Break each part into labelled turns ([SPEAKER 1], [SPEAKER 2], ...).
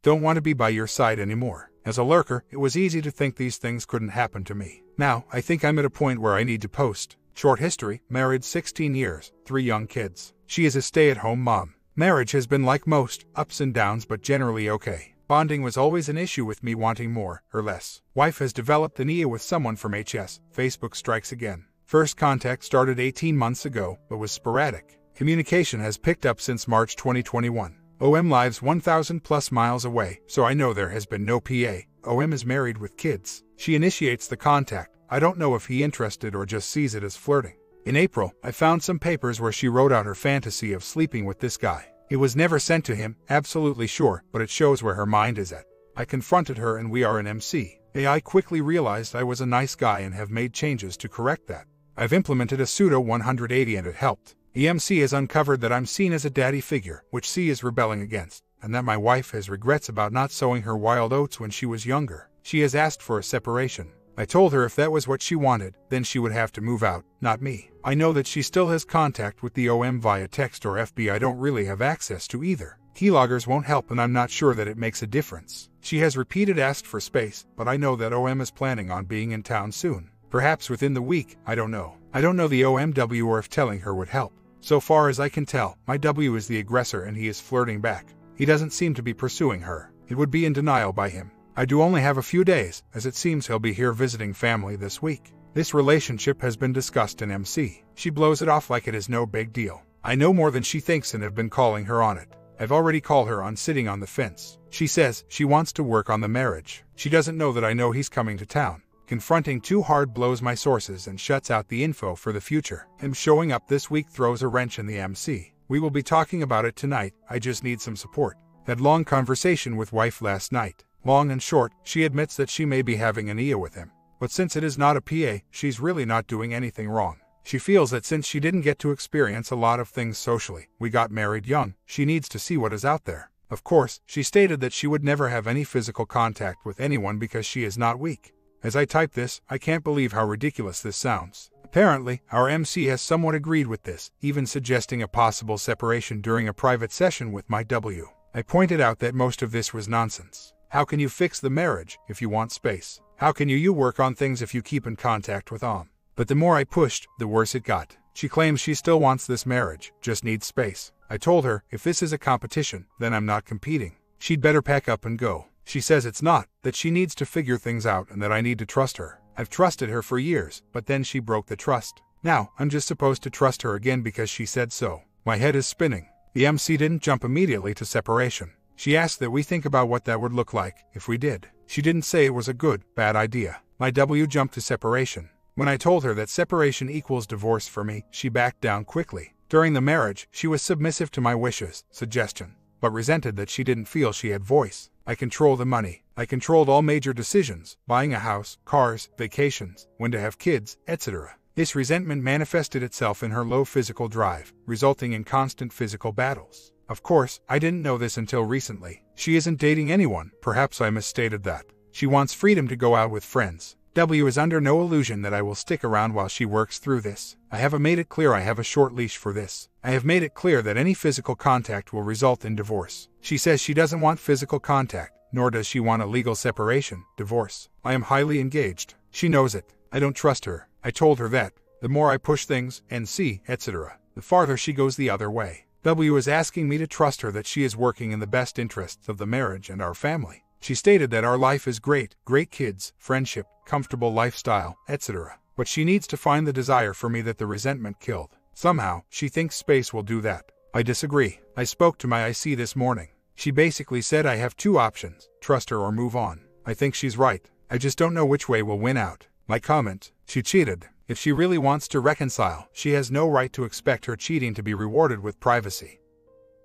[SPEAKER 1] Don't want to be by your side anymore. As a lurker, it was easy to think these things couldn't happen to me. Now, I think I'm at a point where I need to post. Short history, married 16 years, 3 young kids. She is a stay-at-home mom. Marriage has been like most, ups and downs but generally okay. Bonding was always an issue with me wanting more, or less. Wife has developed an IA with someone from HS. Facebook strikes again. First contact started 18 months ago, but was sporadic. Communication has picked up since March 2021. OM lives 1,000 plus miles away, so I know there has been no PA. OM is married with kids. She initiates the contact. I don't know if he interested or just sees it as flirting. In April, I found some papers where she wrote out her fantasy of sleeping with this guy. It was never sent to him, absolutely sure, but it shows where her mind is at. I confronted her and we are an MC. I quickly realized I was a nice guy and have made changes to correct that. I've implemented a pseudo 180 and it helped. EMC has uncovered that I'm seen as a daddy figure, which C is rebelling against, and that my wife has regrets about not sowing her wild oats when she was younger. She has asked for a separation. I told her if that was what she wanted, then she would have to move out, not me. I know that she still has contact with the OM via text or FB. I don't really have access to either. Keyloggers won't help and I'm not sure that it makes a difference. She has repeated asked for space, but I know that OM is planning on being in town soon. Perhaps within the week, I don't know. I don't know the OMW or if telling her would help. So far as I can tell, my W is the aggressor and he is flirting back. He doesn't seem to be pursuing her. It would be in denial by him. I do only have a few days, as it seems he'll be here visiting family this week. This relationship has been discussed in MC. She blows it off like it is no big deal. I know more than she thinks and have been calling her on it. I've already called her on sitting on the fence. She says she wants to work on the marriage. She doesn't know that I know he's coming to town. Confronting too hard blows my sources and shuts out the info for the future. Him showing up this week throws a wrench in the MC. We will be talking about it tonight. I just need some support. Had long conversation with wife last night. Long and short, she admits that she may be having an IA with him. But since it is not a PA, she's really not doing anything wrong. She feels that since she didn't get to experience a lot of things socially, we got married young, she needs to see what is out there. Of course, she stated that she would never have any physical contact with anyone because she is not weak. As I type this, I can't believe how ridiculous this sounds. Apparently, our MC has somewhat agreed with this, even suggesting a possible separation during a private session with my W. I pointed out that most of this was nonsense. How can you fix the marriage if you want space? How can you work on things if you keep in contact with OM? But the more I pushed, the worse it got. She claims she still wants this marriage, just needs space. I told her, if this is a competition, then I'm not competing. She'd better pack up and go. She says it's not, that she needs to figure things out and that I need to trust her. I've trusted her for years, but then she broke the trust. Now, I'm just supposed to trust her again because she said so. My head is spinning. The MC didn't jump immediately to separation. She asked that we think about what that would look like if we did. She didn't say it was a good, bad idea. My W jumped to separation. When I told her that separation equals divorce for me, she backed down quickly. During the marriage, she was submissive to my wishes, suggestion, but resented that she didn't feel she had voice. I control the money. I controlled all major decisions, buying a house, cars, vacations, when to have kids, etc. This resentment manifested itself in her low physical drive, resulting in constant physical battles. Of course, I didn't know this until recently. She isn't dating anyone, perhaps I misstated that. She wants freedom to go out with friends. W is under no illusion that I will stick around while she works through this. I have made it clear I have a short leash for this. I have made it clear that any physical contact will result in divorce. She says she doesn't want physical contact, nor does she want a legal separation, divorce. I am highly engaged. She knows it. I don't trust her. I told her that. The more I push things, NC, etc., the farther she goes the other way. W is asking me to trust her that she is working in the best interests of the marriage and our family. She stated that our life is great kids, friendship, comfortable lifestyle, etc. But she needs to find the desire for me that the resentment killed. Somehow, she thinks space will do that. I disagree. I spoke to my IC this morning. She basically said I have 2 options, trust her or move on. I think she's right. I just don't know which way will win out. My comment, she cheated. If she really wants to reconcile, she has no right to expect her cheating to be rewarded with privacy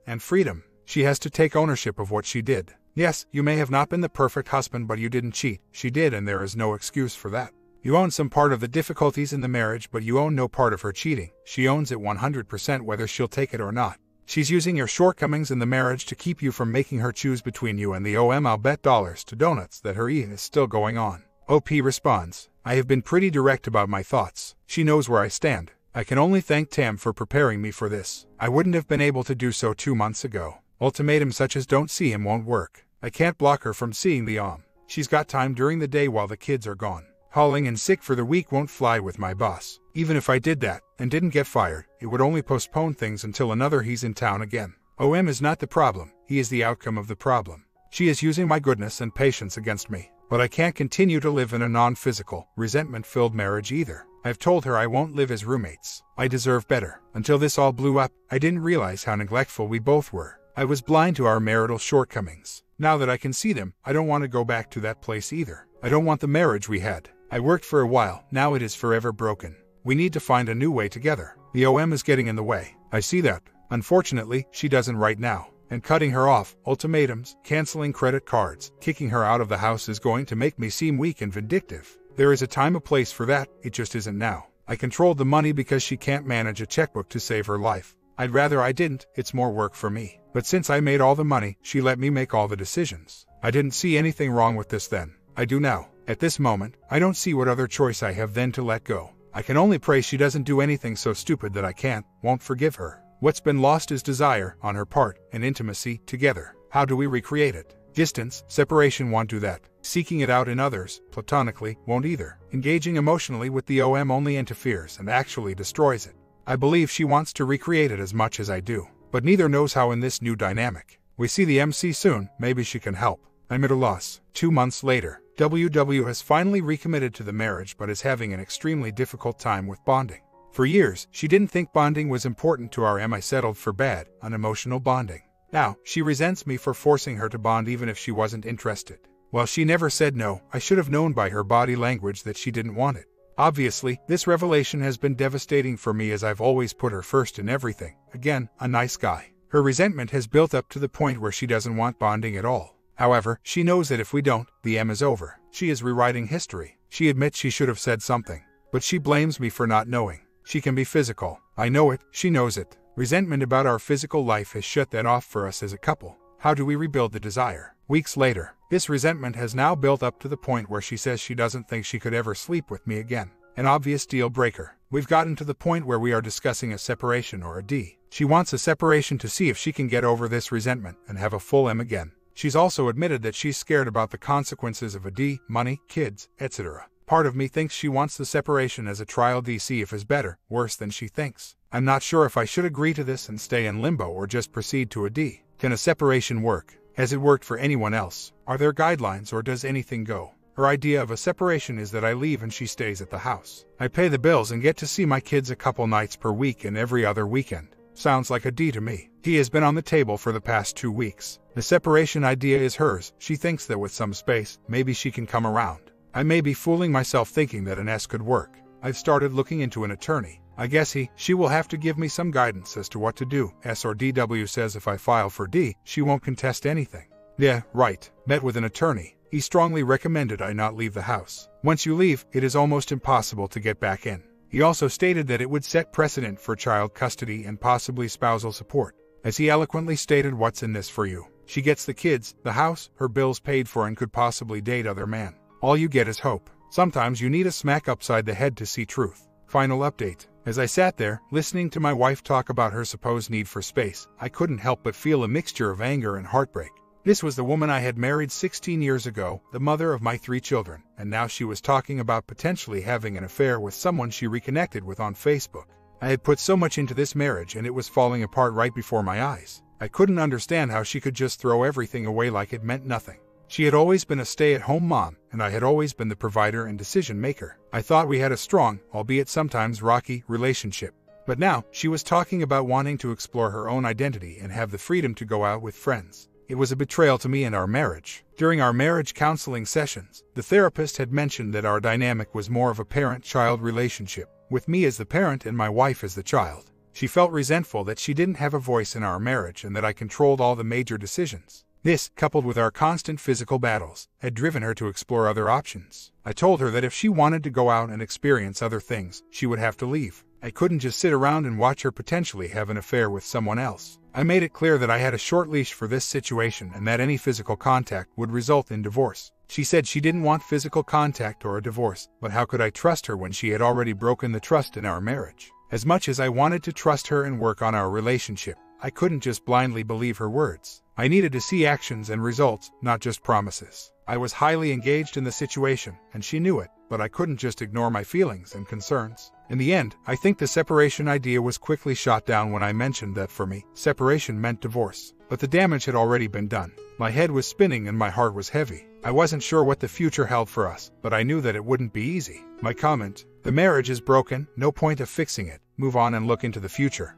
[SPEAKER 1] and freedom. She has to take ownership of what she did. Yes, you may have not been the perfect husband, but you didn't cheat. She did, and there is no excuse for that. You own some part of the difficulties in the marriage, but you own no part of her cheating. She owns it 100% whether she'll take it or not. She's using your shortcomings in the marriage to keep you from making her choose between you and the OM. I'll bet dollars to donuts that her is still going on. OP responds, I have been pretty direct about my thoughts. She knows where I stand. I can only thank Tam for preparing me for this. I wouldn't have been able to do so 2 months ago. Ultimatums such as don't see him won't work. I can't block her from seeing the She's got time during the day while the kids are gone. Hauling in sick for the week won't fly with my boss. Even if I did that, and didn't get fired, it would only postpone things until he's in town again. Is not the problem, he is the outcome of the problem. She is using my goodness and patience against me. But I can't continue to live in a non-physical, resentment-filled marriage either. I've told her I won't live as roommates. I deserve better. Until this all blew up, I didn't realize how neglectful we both were. I was blind to our marital shortcomings. Now that I can see them, I don't want to go back to that place either. I don't want the marriage we had. I worked for a while, now it is forever broken. We need to find a new way together. The is getting in the way. I see that. Unfortunately, she doesn't right now. And cutting her off, ultimatums, canceling credit cards, kicking her out of the house is going to make me seem weak and vindictive. There is a time and place for that, it just isn't now. I controlled the money because she can't manage a checkbook to save her life. I'd rather I didn't, it's more work for me. But since I made all the money, she let me make all the decisions. I didn't see anything wrong with this then. I do now. At this moment, I don't see what other choice I have then to let go. I can only pray she doesn't do anything so stupid that I won't forgive her. What's been lost is desire, on her part, and intimacy, together. How do we recreate it? Distance, separation won't do that. Seeking it out in others, platonically, won't either. Engaging emotionally with the only interferes and actually destroys it. I believe she wants to recreate it as much as I do. But neither knows how in this new dynamic. We see the MC soon, maybe she can help. I'm at a loss. 2 months later, WW has finally recommitted to the marriage but is having an extremely difficult time with bonding. For years, she didn't think bonding was important to our I settled for bad, unemotional bonding. Now, she resents me for forcing her to bond even if she wasn't interested. While she never said no, I should have known by her body language that she didn't want it. Obviously, this revelation has been devastating for me as I've always put her first in everything. Again, a nice guy. Her resentment has built up to the point where she doesn't want bonding at all. However, she knows that if we don't, the is over. She is rewriting history. She admits she should have said something. But she blames me for not knowing. She can be physical. I know it, she knows it. Resentment about our physical life has shut that off for us as a couple. How do we rebuild the desire? Weeks later, this resentment has now built up to the point where she says she doesn't think she could ever sleep with me again. An obvious deal breaker. We've gotten to the point where we are discussing a separation or a D. She wants a separation to see if she can get over this resentment and have a full again. She's also admitted that she's scared about the consequences of a D, money, kids, etc. Part of me thinks she wants the separation as a trial DC if it's better, worse than she thinks. I'm not sure if I should agree to this and stay in limbo or just proceed to a D. Can a separation work? Has it worked for anyone else? Are there guidelines or does anything go? Her idea of a separation is that I leave and she stays at the house. I pay the bills and get to see my kids a couple nights per week and every other weekend. Sounds like a D to me. He has been on the table for the past 2 weeks. The separation idea is hers. She thinks that with some space, maybe she can come around. I may be fooling myself thinking that an S could work. I've started looking into an attorney. I guess she will have to give me some guidance as to what to do. S or DW says if I file for D, she won't contest anything. Yeah, right. Met with an attorney. He strongly recommended I not leave the house. Once you leave, it is almost impossible to get back in. He also stated that it would set precedent for child custody and possibly spousal support. As he eloquently stated, what's in this for you? She gets the kids, the house, her bills paid for and could possibly date other men. All you get is hope. Sometimes you need a smack upside the head to see truth. Final update. As I sat there, listening to my wife talk about her supposed need for space, I couldn't help but feel a mixture of anger and heartbreak. This was the woman I had married 16 years ago, the mother of my 3 children, and now she was talking about potentially having an affair with someone she reconnected with on Facebook. I had put so much into this marriage and it was falling apart right before my eyes. I couldn't understand how she could just throw everything away like it meant nothing. She had always been a stay-at-home mom, and I had always been the provider and decision-maker. I thought we had a strong, albeit sometimes rocky, relationship. But now, she was talking about wanting to explore her own identity and have the freedom to go out with friends. It was a betrayal to me and our marriage. During our marriage counseling sessions, the therapist had mentioned that our dynamic was more of a parent-child relationship, with me as the parent and my wife as the child. She felt resentful that she didn't have a voice in our marriage and that I controlled all the major decisions. This, coupled with our constant physical battles, had driven her to explore other options. I told her that if she wanted to go out and experience other things, she would have to leave. I couldn't just sit around and watch her potentially have an affair with someone else. I made it clear that I had a short leash for this situation and that any physical contact would result in divorce. She said she didn't want physical contact or a divorce, but how could I trust her when she had already broken the trust in our marriage? As much as I wanted to trust her and work on our relationship, I couldn't just blindly believe her words. I needed to see actions and results, not just promises. I was highly engaged in the situation, and she knew it, but I couldn't just ignore my feelings and concerns. In the end, I think the separation idea was quickly shot down when I mentioned that for me, separation meant divorce. But the damage had already been done. My head was spinning and my heart was heavy. I wasn't sure what the future held for us, but I knew that it wouldn't be easy. My comment: the marriage is broken, no point of fixing it, move on and look into the future.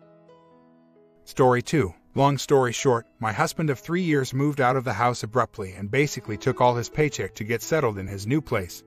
[SPEAKER 1] Story 2. Long story short, my husband of 3 years moved out of the house abruptly and basically took all his paycheck to get settled in his new place.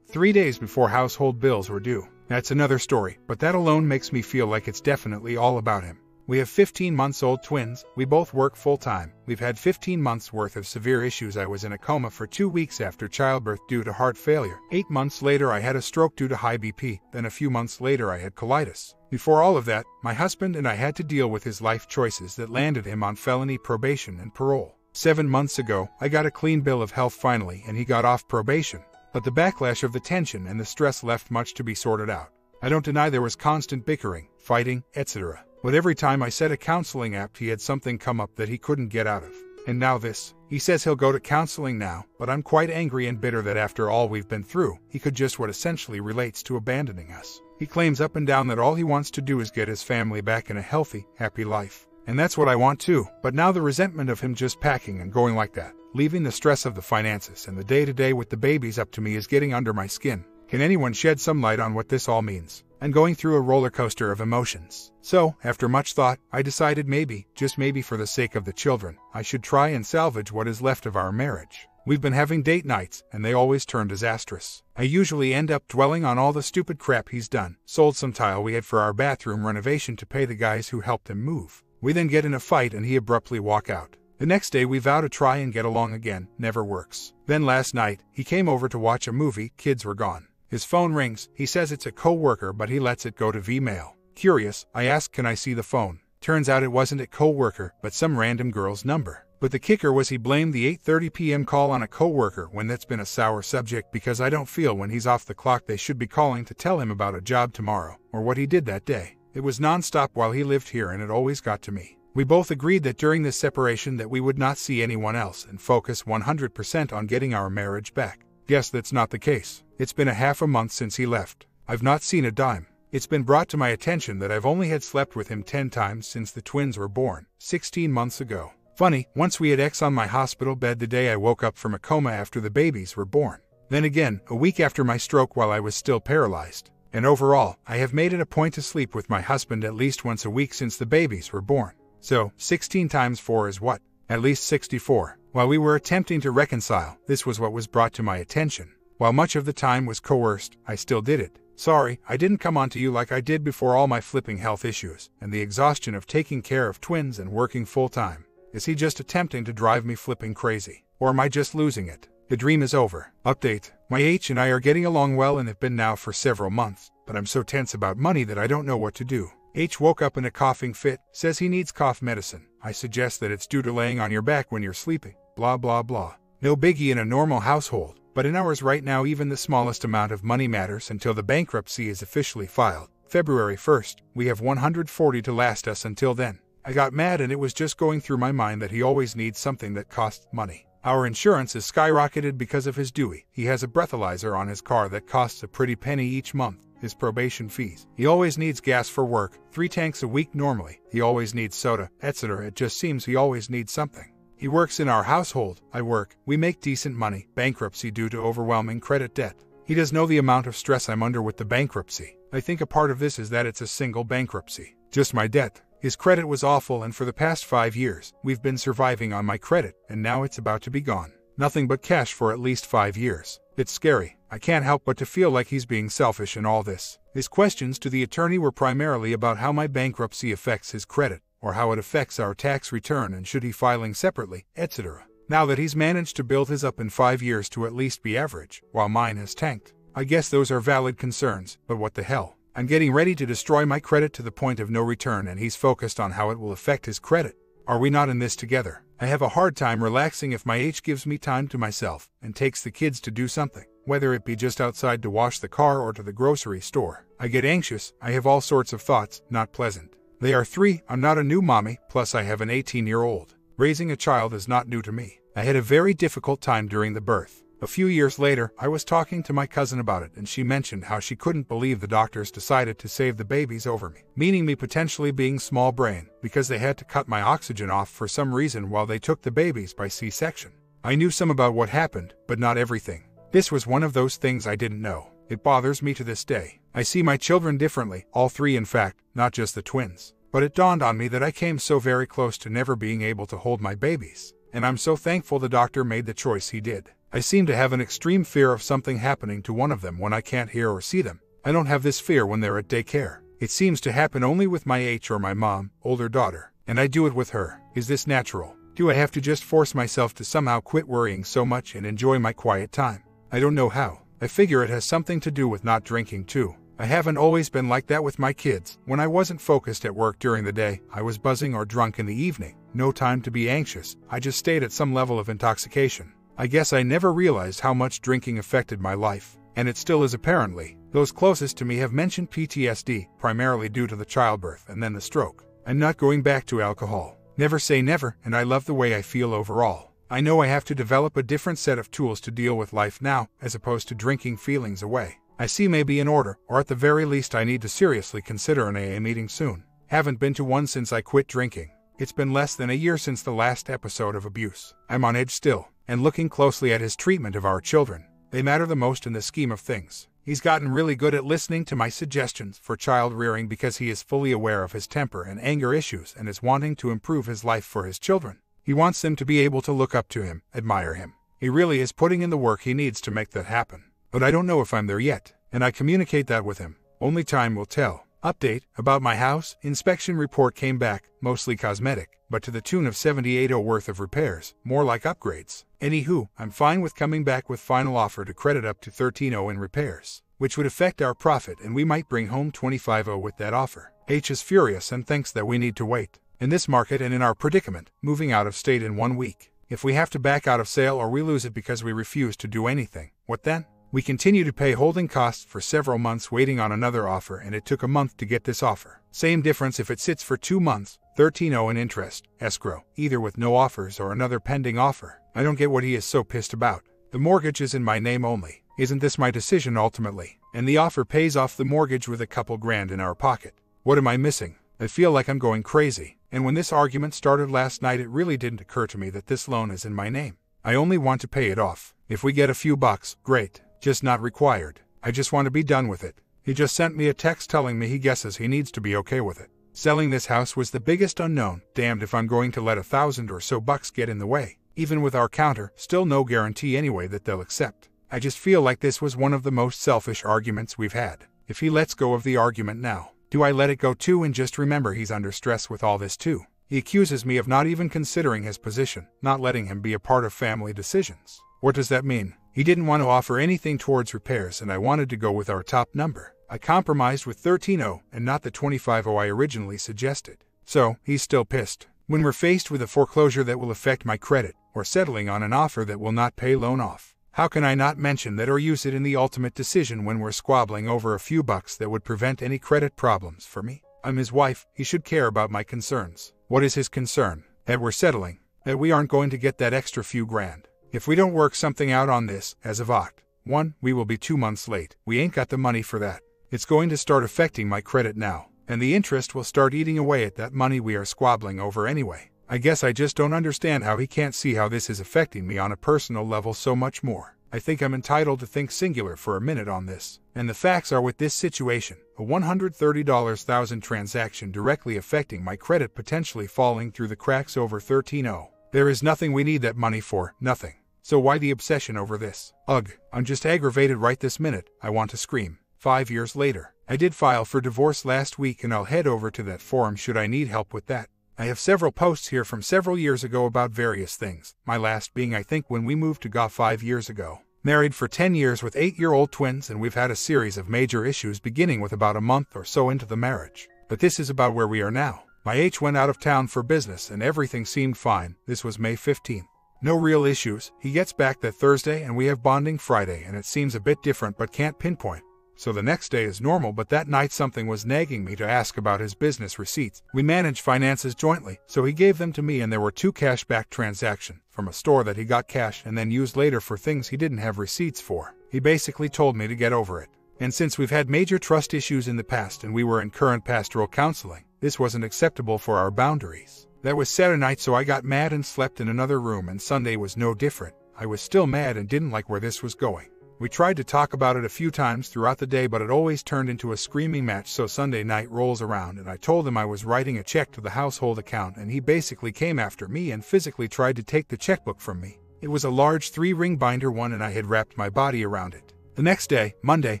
[SPEAKER 1] 3 days before household bills were due. That's another story, but that alone makes me feel like it's definitely all about him. We have 15-month-old twins, we both work full-time, we've had 15 months worth of severe issues. I was in a coma for 2 weeks after childbirth due to heart failure. 8 months later I had a stroke due to high BP, then a few months later I had colitis. Before all of that, my husband and I had to deal with his life choices that landed him on felony probation and parole. 7 months ago, I got a clean bill of health finally and he got off probation. But the backlash of the tension and the stress left much to be sorted out. I don't deny there was constant bickering, fighting, etc. But every time I set a counseling app he had something come up that he couldn't get out of. And now this. He says he'll go to counseling now, but I'm quite angry and bitter that after all we've been through, he could just what essentially relates to abandoning us. He claims up and down that all he wants to do is get his family back in a healthy, happy life. And that's what I want too, but now the resentment of him just packing and going like that, leaving the stress of the finances and the day-to-day with the babies up to me is getting under my skin. Can anyone shed some light on what this all means? I'm going through a roller coaster of emotions. So, after much thought, I decided maybe, just maybe for the sake of the children, I should try and salvage what is left of our marriage. We've been having date nights, and they always turn disastrous. I usually end up dwelling on all the stupid crap he's done. Sold some tile we had for our bathroom renovation to pay the guys who helped him move. We then get in a fight and he abruptly walk out. The next day we vow to try and get along again, never works. Then last night, he came over to watch a movie, kids were gone. His phone rings, he says it's a co-worker but he lets it go to Vmail. Curious, I asked can I see the phone. Turns out it wasn't a co-worker, but some random girl's number. But the kicker was he blamed the 8:30 p.m. call on a co-worker when that's been a sour subject because I don't feel when he's off the clock they should be calling to tell him about a job tomorrow, or what he did that day. It was non-stop while he lived here and it always got to me. We both agreed that during this separation that we would not see anyone else and focus 100% on getting our marriage back. Guess that's not the case. It's been a half a month since he left. I've not seen a dime. It's been brought to my attention that I've only had slept with him 10 times since the twins were born, 16 months ago. Funny, once we had X on my hospital bed the day I woke up from a coma after the babies were born. Then again, a week after my stroke while I was still paralyzed. And overall, I have made it a point to sleep with my husband at least once a week since the babies were born. So, 16 times 4 is what? At least 64. While we were attempting to reconcile, this was what was brought to my attention. While much of the time was coerced, I still did it. Sorry, I didn't come on to you like I did before all my flipping health issues, and the exhaustion of taking care of twins and working full-time. Is he just attempting to drive me flipping crazy? Or am I just losing it? The dream is over. Update. My H and I are getting along well and have been now for several months, but I'm so tense about money that I don't know what to do. H woke up in a coughing fit, says he needs cough medicine. I suggest that it's due to laying on your back when you're sleeping. Blah blah blah. No biggie in a normal household, but in ours right now even the smallest amount of money matters until the bankruptcy is officially filed. February 1st, we have 140 to last us until then. I got mad and it was just going through my mind that he always needs something that costs money. Our insurance is skyrocketed because of his Dewey. He has a breathalyzer on his car that costs a pretty penny each month. His probation fees. He always needs gas for work, 3 tanks a week normally. He always needs soda, etc. It just seems he always needs something. He works in our household, I work, we make decent money, bankruptcy due to overwhelming credit debt. He does know the amount of stress I'm under with the bankruptcy. I think a part of this is that it's a single bankruptcy. Just my debt. His credit was awful and for the past 5 years, we've been surviving on my credit, and now it's about to be gone. Nothing but cash for at least 5 years. It's scary. I can't help but to feel like he's being selfish in all this. His questions to the attorney were primarily about how my bankruptcy affects his credit, or how it affects our tax return and should he filing separately, etc. Now that he's managed to build his up in 5 years to at least be average, while mine has tanked. I guess those are valid concerns, but what the hell? I'm getting ready to destroy my credit to the point of no return and he's focused on how it will affect his credit. Are we not in this together? I have a hard time relaxing if my H gives me time to myself and takes the kids to do something, whether it be just outside to wash the car or to the grocery store. I get anxious, I have all sorts of thoughts, not pleasant. They are 3, I'm not a new mommy, plus I have an 18-year-old. Raising a child is not new to me. I had a very difficult time during the birth. A few years later, I was talking to my cousin about it, and she mentioned how she couldn't believe the doctors decided to save the babies over me, meaning me potentially being small brain, because they had to cut my oxygen off for some reason while they took the babies by C-section. I knew some about what happened, but not everything. This was one of those things I didn't know. It bothers me to this day. I see my children differently, all three in fact, not just the twins. But it dawned on me that I came so very close to never being able to hold my babies, and I'm so thankful the doctor made the choice he did. I seem to have an extreme fear of something happening to one of them when I can't hear or see them. I don't have this fear when they're at daycare. It seems to happen only with my H or my mom, older daughter, and I do it with her. Is this natural? Do I have to just force myself to somehow quit worrying so much and enjoy my quiet time? I don't know how. I figure it has something to do with not drinking too. I haven't always been like that with my kids. When I wasn't focused at work during the day, I was buzzing or drunk in the evening. No time to be anxious. I just stayed at some level of intoxication. I guess I never realized how much drinking affected my life, and it still is apparently. Those closest to me have mentioned PTSD, primarily due to the childbirth and then the stroke. I'm not going back to alcohol. Never say never, and I love the way I feel overall. I know I have to develop a different set of tools to deal with life now, as opposed to drinking feelings away. I see maybe in order, or at the very least I need to seriously consider an AA meeting soon. Haven't been to one since I quit drinking. It's been less than a year since the last episode of abuse. I'm on edge still, and looking closely at his treatment of our children. They matter the most in the scheme of things. He's gotten really good at listening to my suggestions for child rearing because he is fully aware of his temper and anger issues and is wanting to improve his life for his children. He wants them to be able to look up to him, admire him. He really is putting in the work he needs to make that happen. But I don't know if I'm there yet, and I communicate that with him. Only time will tell. Update about my house. Inspection report came back, mostly cosmetic, but to the tune of $78,000 worth of repairs, more like upgrades. Anywho, I'm fine with coming back with final offer to credit up to $13,000 in repairs, which would affect our profit, and we might bring home $25,000 with that offer. H is furious and thinks that we need to wait. In this market and in our predicament, moving out of state in 1 week. If we have to back out of sale or we lose it because we refuse to do anything, what then? We continue to pay holding costs for several months waiting on another offer, and it took a month to get this offer. Same difference if it sits for 2 months, $13,000 in interest, escrow, either with no offers or another pending offer. I don't get what he is so pissed about. The mortgage is in my name only. Isn't this my decision ultimately? And the offer pays off the mortgage with a couple grand in our pocket. What am I missing? I feel like I'm going crazy. And when this argument started last night, it really didn't occur to me that this loan is in my name. I only want to pay it off. If we get a few bucks, great. Just not required. I just want to be done with it. He just sent me a text telling me he guesses he needs to be okay with it. Selling this house was the biggest unknown. Damned if I'm going to let $1,000 or so get in the way. Even with our counter, still no guarantee anyway that they'll accept. I just feel like this was one of the most selfish arguments we've had. If he lets go of the argument now, do I let it go too and just remember he's under stress with all this too? He accuses me of not even considering his position, not letting him be a part of family decisions. What does that mean? He didn't want to offer anything towards repairs, and I wanted to go with our top number. I compromised with $13,000 and not the $25,000 I originally suggested. So, he's still pissed. When we're faced with a foreclosure that will affect my credit, or settling on an offer that will not pay loan off, how can I not mention that or use it in the ultimate decision when we're squabbling over a few bucks that would prevent any credit problems for me? I'm his wife, he should care about my concerns. What is his concern? That we're settling. That we aren't going to get that extra few grand. If we don't work something out on this, as of Oct. 1, we will be 2 months late. We ain't got the money for that. It's going to start affecting my credit now, and the interest will start eating away at that money we are squabbling over anyway. I guess I just don't understand how he can't see how this is affecting me on a personal level so much more. I think I'm entitled to think singular for a minute on this. And the facts are, with this situation, a $130,000 transaction directly affecting my credit potentially falling through the cracks over $13,000. There is nothing we need that money for, nothing. So why the obsession over this? Ugh, I'm just aggravated right this minute. I want to scream. 5 years later. I did file for divorce last week, and I'll head over to that forum should I need help with that. I have several posts here from several years ago about various things, my last being I think when we moved to GA 5 years ago. Married for 10 years with 8-year-old twins, and we've had a series of major issues beginning with about a month or so into the marriage. But this is about where we are now. My H went out of town for business and everything seemed fine. This was May 15th. No real issues. He gets back that Thursday and we have bonding Friday, and it seems a bit different but can't pinpoint. so the next day is normal, but that night something was nagging me to ask about his business receipts. We manage finances jointly, so he gave them to me, and there were 2 cashback transactions from a store that he got cash and then used later for things he didn't have receipts for. He basically told me to get over it. And since we've had major trust issues in the past and we were in current pastoral counseling, this wasn't acceptable for our boundaries. That was Saturday night, so I got mad and slept in another room, and Sunday was no different. I was still mad and didn't like where this was going. We tried to talk about it a few times throughout the day, but it always turned into a screaming match. So Sunday night rolls around and I told him I was writing a check to the household account, and he basically came after me and physically tried to take the checkbook from me. It was a large 3-ring binder one, and I had wrapped my body around it. The next day, Monday,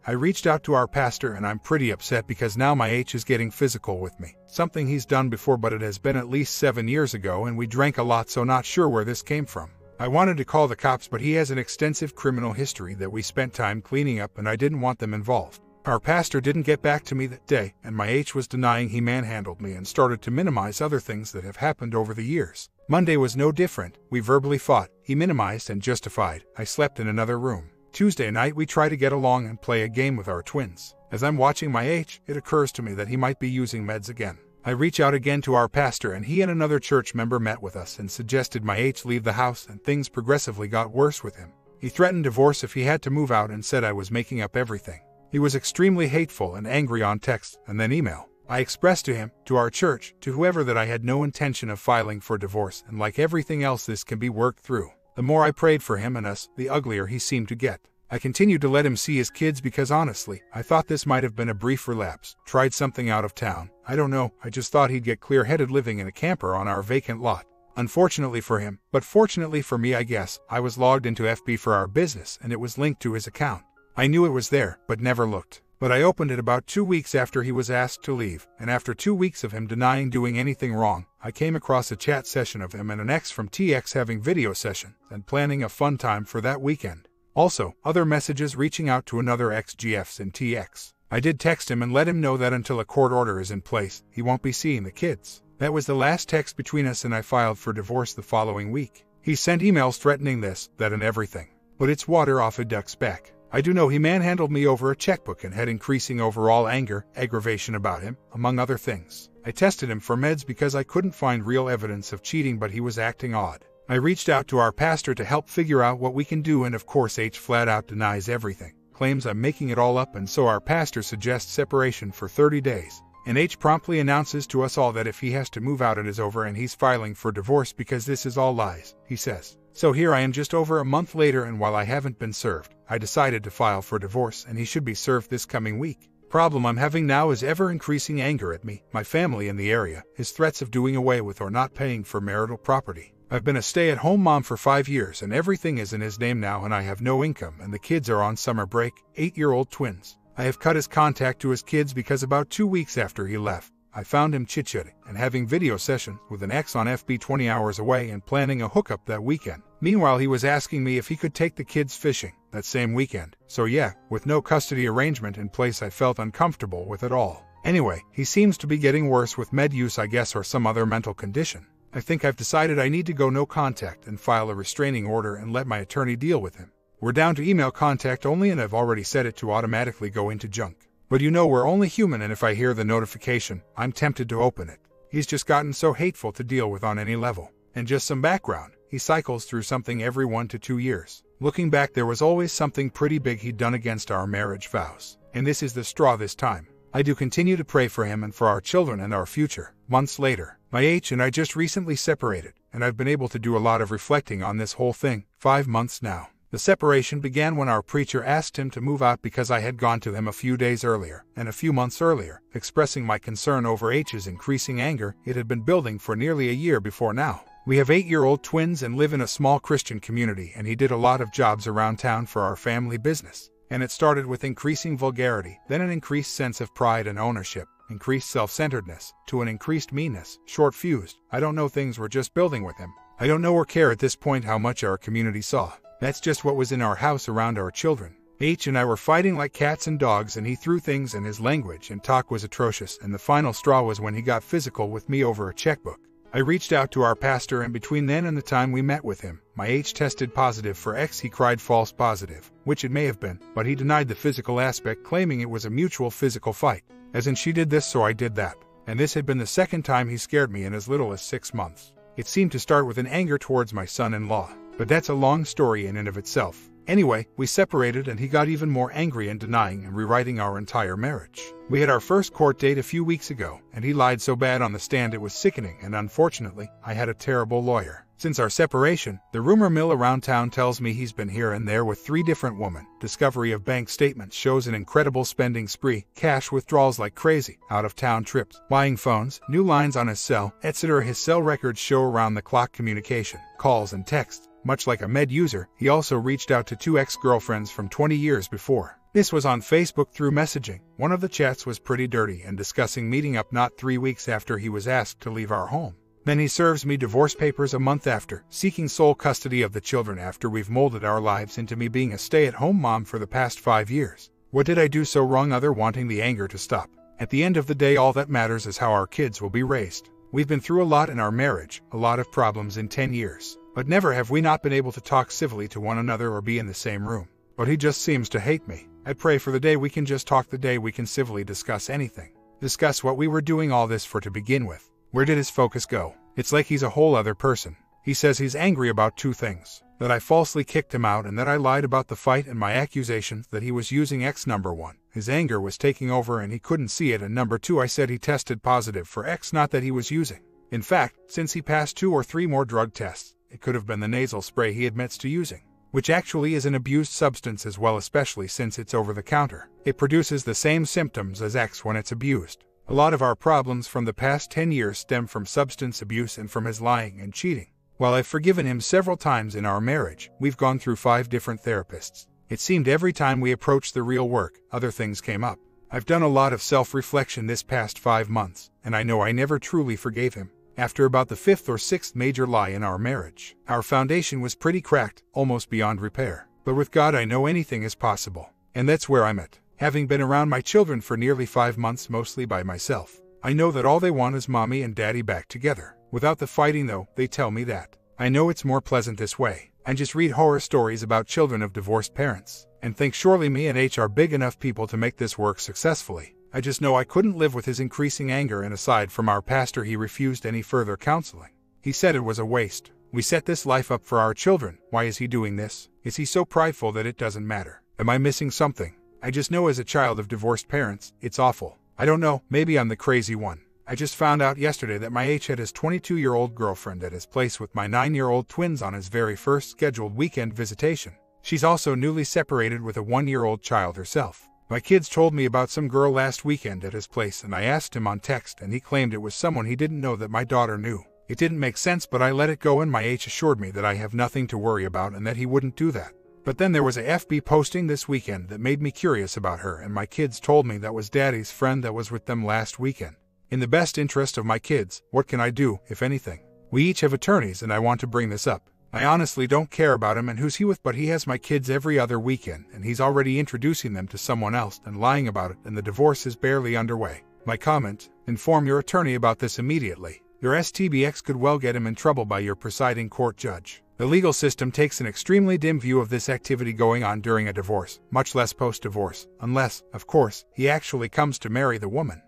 [SPEAKER 1] I reached out to our pastor, and I'm pretty upset because now my H is getting physical with me. Something he's done before, but it has been at least 7 years ago, and we drank a lot, so not sure where this came from. I wanted to call the cops, but he has an extensive criminal history that we spent time cleaning up, and I didn't want them involved. Our pastor didn't get back to me that day, and my H was denying he manhandled me and started to minimize other things that have happened over the years. Monday was no different. We verbally fought. He minimized and justified. I slept in another room. Tuesday night we try to get along and play a game with our twins. As I'm watching my H, it occurs to me that he might be using meds again. I reach out again to our pastor, and he and another church member met with us and suggested my H leave the house, and things progressively got worse with him. He threatened divorce if he had to move out and said I was making up everything. He was extremely hateful and angry on text and then email. I expressed to him, to our church, to whoever, that I had no intention of filing for divorce, and like everything else, this can be worked through. The more I prayed for him and us, the uglier he seemed to get. I continued to let him see his kids because honestly, I thought this might have been a brief relapse. Tried something out of town. I don't know, I just thought he'd get clear-headed living in a camper on our vacant lot. Unfortunately for him, but fortunately for me I guess, I was logged into FB for our business and it was linked to his account. I knew it was there, but never looked. But I opened it about 2 weeks after he was asked to leave, and after 2 weeks of him denying doing anything wrong, I came across a chat session of him and an ex from TX having video sessions and planning a fun time for that weekend. Also, other messages reaching out to another ex-GFs in TX. I did text him and let him know that until a court order is in place, he won't be seeing the kids. That was the last text between us, and I filed for divorce the following week. He sent emails threatening this, that, and everything. But it's water off a duck's back. I do know he manhandled me over a checkbook and had increasing overall anger, aggravation about him, among other things. I tested him for meds because I couldn't find real evidence of cheating, but he was acting odd. I reached out to our pastor to help figure out what we can do, and of course H flat out denies everything, claims I'm making it all up, and so our pastor suggests separation for 30 days. And H promptly announces to us all that if he has to move out, it is over and he's filing for divorce because this is all lies, he says. So here I am just over a month later, and while I haven't been served, I decided to file for divorce, and he should be served this coming week. Problem I'm having now is ever-increasing anger at me, my family, in the area, his threats of doing away with or not paying for marital property. I've been a stay-at-home mom for 5 years, and everything is in his name now, and I have no income, and the kids are on summer break, 8-year-old twins. I have cut his contact to his kids because about 2 weeks after he left, I found him chit-chatting and having video sessions with an ex on FB 20 hours away and planning a hookup that weekend. Meanwhile, he was asking me if he could take the kids fishing that same weekend. So yeah, with no custody arrangement in place, I felt uncomfortable with it all. Anyway, he seems to be getting worse with med use, I guess, or some other mental condition. I think I've decided I need to go no contact and file a restraining order and let my attorney deal with him. We're down to email contact only, and I've already set it to automatically go into junk. But you know, we're only human, and if I hear the notification, I'm tempted to open it. He's just gotten so hateful to deal with on any level. And just some background, he cycles through something every 1 to 2 years. Looking back, there was always something pretty big he'd done against our marriage vows. And this is the straw this time. I do continue to pray for him and for our children and our future. Months later, my H and I just recently separated, and I've been able to do a lot of reflecting on this whole thing. 5 months now. The separation began when our preacher asked him to move out because I had gone to him a few days earlier, and a few months earlier, expressing my concern over H's increasing anger. It had been building for nearly a year before now. We have 8-year-old twins and live in a small Christian community, and he did a lot of jobs around town for our family business. And it started with increasing vulgarity, then an increased sense of pride and ownership, increased self-centeredness, to an increased meanness, short-fused. I don't know, things were just building with him. I don't know or care at this point how much our community saw. That's just what was in our house around our children. H and I were fighting like cats and dogs, and he threw things, and his language and talk was atrocious, and the final straw was when he got physical with me over a checkbook. I reached out to our pastor, and between then and the time we met with him, my H tested positive for X. He cried false positive, which it may have been, but he denied the physical aspect, claiming it was a mutual physical fight. As in, she did this, so I did that. And this had been the second time he scared me in as little as 6 months. It seemed to start with an anger towards my son-in-law, but that's a long story in and of itself. Anyway, we separated, and he got even more angry and denying and rewriting our entire marriage. We had our first court date a few weeks ago, and he lied so bad on the stand it was sickening, and unfortunately, I had a terrible lawyer. Since our separation, the rumor mill around town tells me he's been here and there with 3 different women. Discovery of bank statements shows an incredible spending spree, cash withdrawals like crazy, out-of-town trips, buying phones, new lines on his cell, etc. His cell records show around-the-clock communication, calls and texts. Much like a med user, he also reached out to 2 ex-girlfriends from 20 years before. This was on Facebook through messaging. One of the chats was pretty dirty and discussing meeting up not 3 weeks after he was asked to leave our home. Then he serves me divorce papers a month after, seeking sole custody of the children after we've molded our lives into me being a stay-at-home mom for the past 5 years. What did I do so wrong other wanting the anger to stop? At the end of the day, all that matters is how our kids will be raised. We've been through a lot in our marriage, a lot of problems in 10 years. But never have we not been able to talk civilly to one another or be in the same room. But he just seems to hate me. I pray for the day we can just talk, the day we can civilly discuss anything. Discuss what we were doing all this for to begin with. Where did his focus go? It's like he's a whole other person. He says he's angry about 2 things. That I falsely kicked him out and that I lied about the fight, and my accusations that he was using X. Number 1. His anger was taking over and he couldn't see it, and number 2, I said he tested positive for X, not that he was using. In fact, since he passed 2 or 3 more drug tests, it could have been the nasal spray he admits to using, which actually is an abused substance as well, especially since it's over the counter. It produces the same symptoms as X when it's abused. A lot of our problems from the past 10 years stem from substance abuse and from his lying and cheating. While I've forgiven him several times in our marriage, we've gone through 5 different therapists. It seemed every time we approached the real work, other things came up. I've done a lot of self-reflection this past 5 months, and I know I never truly forgave him. After about the 5th or 6th major lie in our marriage, our foundation was pretty cracked, almost beyond repair. But with God, I know anything is possible. And that's where I'm at. Having been around my children for nearly 5 months, mostly by myself, I know that all they want is mommy and daddy back together. Without the fighting, though, they tell me that. I know it's more pleasant this way. I just read horror stories about children of divorced parents, and think surely me and H are big enough people to make this work successfully. I just know I couldn't live with his increasing anger, and aside from our pastor, he refused any further counseling. He said it was a waste. We set this life up for our children. Why is he doing this? Is he so prideful that it doesn't matter? Am I missing something? I just know as a child of divorced parents, it's awful. I don't know, maybe I'm the crazy one. I just found out yesterday that my H had his 22-year-old girlfriend at his place with my 9-year-old twins on his very first scheduled weekend visitation. She's also newly separated with a 1-year-old child herself. My kids told me about some girl last weekend at his place, and I asked him on text, and he claimed it was someone he didn't know that my daughter knew. It didn't make sense, but I let it go, and my H assured me that I have nothing to worry about and that he wouldn't do that. But then there was a FB posting this weekend that made me curious about her, and my kids told me that was Daddy's friend that was with them last weekend. In the best interest of my kids, what can I do, if anything? We each have attorneys, and I want to bring this up. I honestly don't care about him and who's he with, but he has my kids every other weekend, and he's already introducing them to someone else and lying about it, and the divorce is barely underway. My comment: inform your attorney about this immediately. Your STBX could well get him in trouble by your presiding court judge. The legal system takes an extremely dim view of this activity going on during a divorce, much less post-divorce, unless, of course, he actually comes to marry the woman.